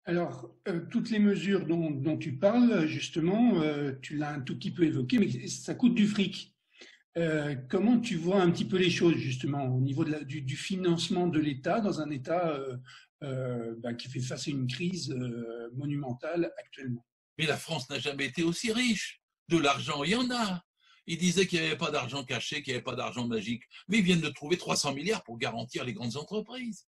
Alors, toutes les mesures dont tu parles, justement, tu l'as un tout petit peu évoqué, mais ça coûte du fric. Comment tu vois un petit peu les choses, justement, au niveau du financement de l'État, dans un État qui fait face à une crise monumentale actuellement? Mais la France n'a jamais été aussi riche. De l'argent, il y en a. Ils disaient qu'il n'y avait pas d'argent caché, qu'il n'y avait pas d'argent magique. Mais ils viennent de trouver 300 milliards pour garantir les grandes entreprises.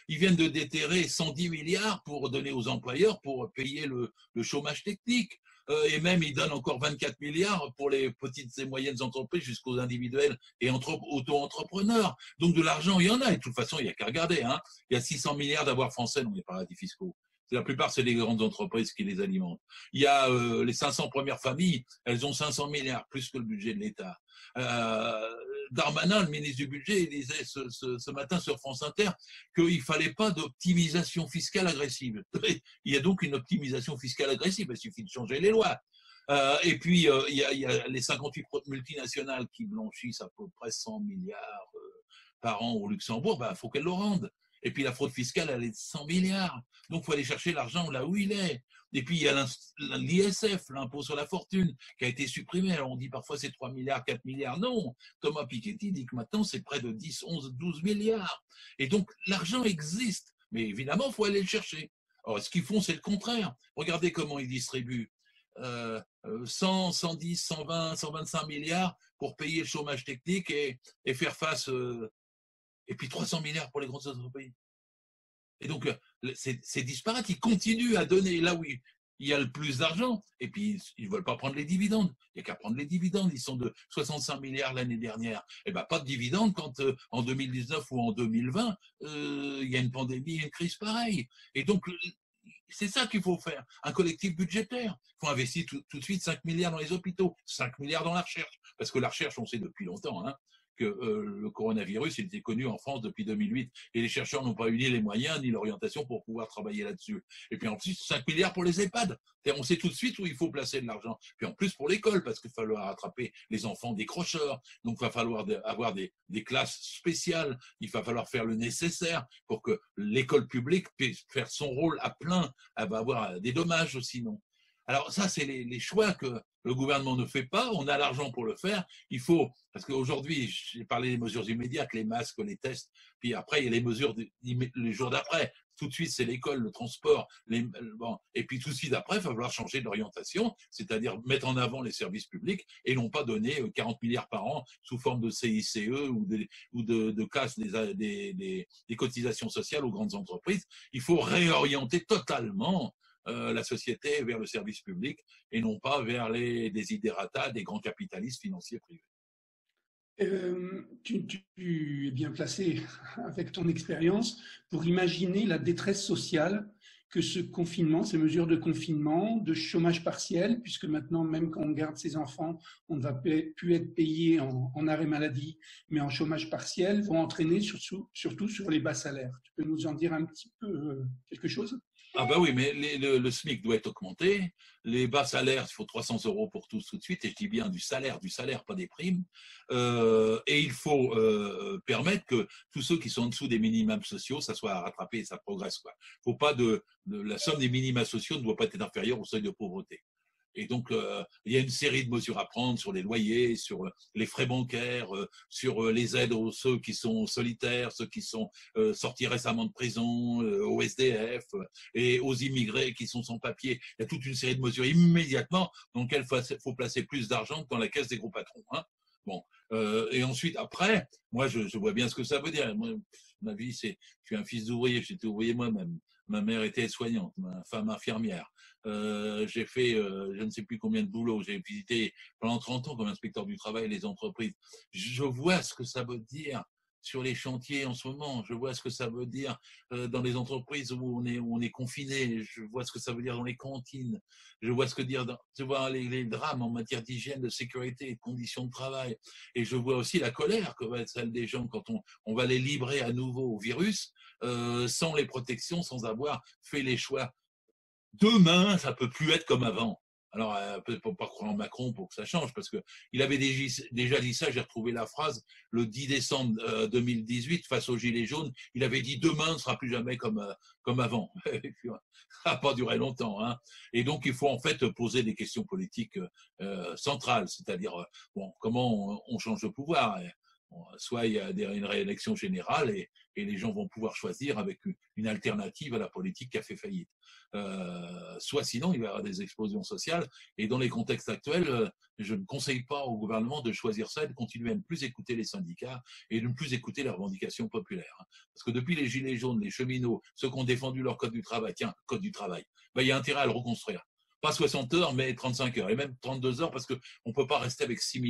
Ils viennent de déterrer 110 milliards pour donner aux employeurs pour payer le chômage technique. Et même, ils donnent encore 24 milliards pour les petites et moyennes entreprises jusqu'aux individuels et auto-entrepreneurs. Donc de l'argent, il y en a. Et de toute façon, il n'y a qu'à regarder. Hein. Il y a 600 milliards d'avoirs français dans les paradis fiscaux. La plupart, c'est les grandes entreprises qui les alimentent. Il y a les 500 premières familles, elles ont 500 milliards, plus que le budget de l'État. Euh, Darmanin, le ministre du Budget, il disait ce matin sur France Inter qu'il ne fallait pas d'optimisation fiscale agressive. Il y a donc une optimisation fiscale agressive, il suffit de changer les lois. Et puis, il y a les 58 multinationales qui blanchissent à peu près 100 milliards par an au Luxembourg, il faut qu'elles le rendent. Et puis la fraude fiscale, elle est de 100 milliards. Donc, il faut aller chercher l'argent là où il est. Et puis, il y a l'ISF, l'impôt sur la fortune, qui a été supprimé. Alors, on dit parfois c'est 3 milliards, 4 milliards. Non, Thomas Piketty dit que maintenant, c'est près de 10, 11, 12 milliards. Et donc, l'argent existe. Mais évidemment, il faut aller le chercher. Alors, ce qu'ils font, c'est le contraire. Regardez comment ils distribuent. 100, 110, 120, 125 milliards pour payer le chômage technique et faire face, et puis 300 milliards pour les grandes entreprises. Et donc, c'est disparate. Ils continuent à donner là où il y a le plus d'argent, et puis ils ne veulent pas prendre les dividendes. Il n'y a qu'à prendre les dividendes. Ils sont de 65 milliards l'année dernière. Et bien, pas de dividendes quand en 2019 ou en 2020, il y a une pandémie, une crise pareille. Et donc, c'est ça qu'il faut faire, un collectif budgétaire. Il faut investir tout de suite 5 milliards dans les hôpitaux, 5 milliards dans la recherche. Parce que la recherche, on sait depuis longtemps, hein, que le coronavirus, il était connu en France depuis 2008 et les chercheurs n'ont pas eu ni les moyens ni l'orientation pour pouvoir travailler là-dessus. Et puis en plus, 5 milliards pour les EHPAD. On sait tout de suite où il faut placer de l'argent. Puis en plus pour l'école, parce qu'il va falloir attraper les enfants décrocheurs. Donc il va falloir avoir des classes spéciales. Il va falloir faire le nécessaire pour que l'école publique puisse faire son rôle à plein. Elle va avoir des dommages sinon. Alors ça, c'est les choix que le gouvernement ne fait pas. On a l'argent pour le faire. Il faut, parce qu'aujourd'hui, j'ai parlé des mesures immédiates, les masques, les tests, puis après, il y a les mesures les jours d'après. Tout de suite, c'est l'école, le transport, bon. Et puis tout de suite après, il va falloir changer d'orientation, c'est-à-dire mettre en avant les services publics et non pas donner 40 milliards par an sous forme de CICE ou de casse des cotisations sociales aux grandes entreprises. Il faut réorienter totalement la société vers le service public et non pas vers les desiderata des grands capitalistes financiers privés. Tu es bien placé avec ton expérience pour imaginer la détresse sociale que ce confinement, ces mesures de confinement, de chômage partiel, puisque maintenant, même quand on garde ses enfants, on ne va plus être payé en arrêt maladie, mais en chômage partiel, vont entraîner surtout sur les bas salaires. Tu peux nous en dire un petit peu quelque chose? Ah bah oui, mais le SMIC doit être augmenté. Les bas salaires, il faut 300 euros pour tous tout de suite. Et je dis bien du salaire, pas des primes. Et il faut permettre que tous ceux qui sont en dessous des minimums sociaux, ça soit rattrapé et ça progresse. Quoi. Faut pas la somme des minima sociaux ne doit pas être inférieure au seuil de pauvreté. Et donc, il y a une série de mesures à prendre sur les loyers, sur les frais bancaires, sur les aides aux ceux qui sont solitaires, ceux qui sont sortis récemment de prison, aux SDF et aux immigrés qui sont sans papier. Il y a toute une série de mesures immédiatement dans lesquelles il faut placer plus d'argent que dans la caisse des gros patrons. Hein. Bon, et ensuite, après, moi, je vois bien ce que ça veut dire. Moi, ma vie, je suis un fils d'ouvrier, j'étais ouvrier moi-même. Ma mère était soignante, ma femme infirmière. J'ai fait je ne sais plus combien de boulots. J'ai visité pendant 30 ans comme inspecteur du travail les entreprises. Je vois ce que ça veut dire sur les chantiers en ce moment. Je vois ce que ça veut dire dans les entreprises où on est confiné. Je vois ce que ça veut dire dans les cantines. Je vois ce que dire tu vois les drames en matière d'hygiène, de sécurité et de conditions de travail. Et je vois aussi la colère que va être celle des gens quand on va les livrer à nouveau au virus sans les protections, sans avoir fait les choix. Demain, ça peut plus être comme avant. Alors, peut-être pas croire en Macron pour que ça change, parce qu'il avait déjà dit ça, j'ai retrouvé la phrase, le 10 décembre 2018, face aux Gilets jaunes, il avait dit « Demain ne sera plus jamais comme avant ». Ça n'a pas duré longtemps. Hein. Et donc, il faut en fait poser des questions politiques centrales, c'est-à-dire bon, comment on change de pouvoir. Bon, soit il y a une réélection générale et les gens vont pouvoir choisir avec une alternative à la politique qui a fait faillite. Soit sinon, il va y avoir des explosions sociales. Et dans les contextes actuels, je ne conseille pas au gouvernement de choisir ça et de continuer à ne plus écouter les syndicats et de ne plus écouter les revendications populaires. Parce que depuis les Gilets jaunes, les cheminots, ceux qui ont défendu leur code du travail, tiens, code du travail, ben, il y a intérêt à le reconstruire. Pas 60 heures, mais 35 heures, et même 32 heures, parce qu'on ne peut pas rester avec 6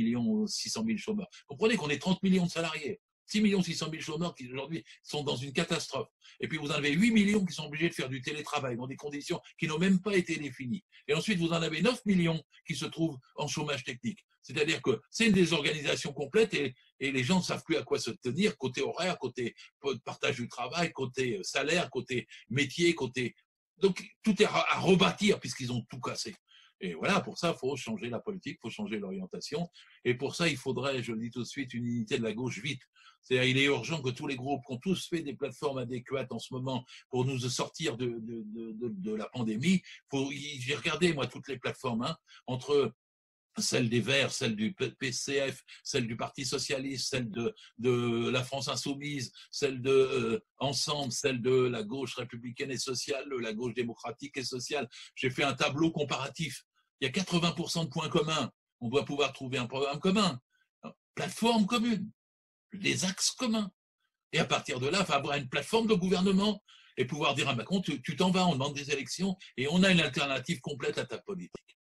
600 000 chômeurs. Comprenez qu'on est 30 millions de salariés, 6 600 000 chômeurs qui aujourd'hui sont dans une catastrophe. Et puis vous en avez 8 millions qui sont obligés de faire du télétravail dans des conditions qui n'ont même pas été définies. Et ensuite, vous en avez 9 millions qui se trouvent en chômage technique. C'est-à-dire que c'est une désorganisation complète et les gens ne savent plus à quoi se tenir, côté horaire, côté partage du travail, côté salaire, côté métier, côté... Donc, tout est à rebâtir puisqu'ils ont tout cassé. Et voilà, pour ça, il faut changer la politique, il faut changer l'orientation. Et pour ça, il faudrait, je le dis tout de suite, une unité de la gauche vite. C'est-à-dire, il est urgent que tous les groupes qui ont tous fait des plateformes adéquates en ce moment pour nous sortir de la pandémie. J'ai regardé, moi, toutes les plateformes, hein, entre celle des Verts, celle du PCF, celle du Parti Socialiste, celle de la France Insoumise, celle de Ensemble, celle de la gauche républicaine et sociale, de la gauche démocratique et sociale. J'ai fait un tableau comparatif. Il y a 80% de points communs. On doit pouvoir trouver un programme commun, plateforme commune, des axes communs. Et à partir de là, il faut avoir une plateforme de gouvernement et pouvoir dire à Macron, tu t'en vas, on demande des élections et on a une alternative complète à ta politique.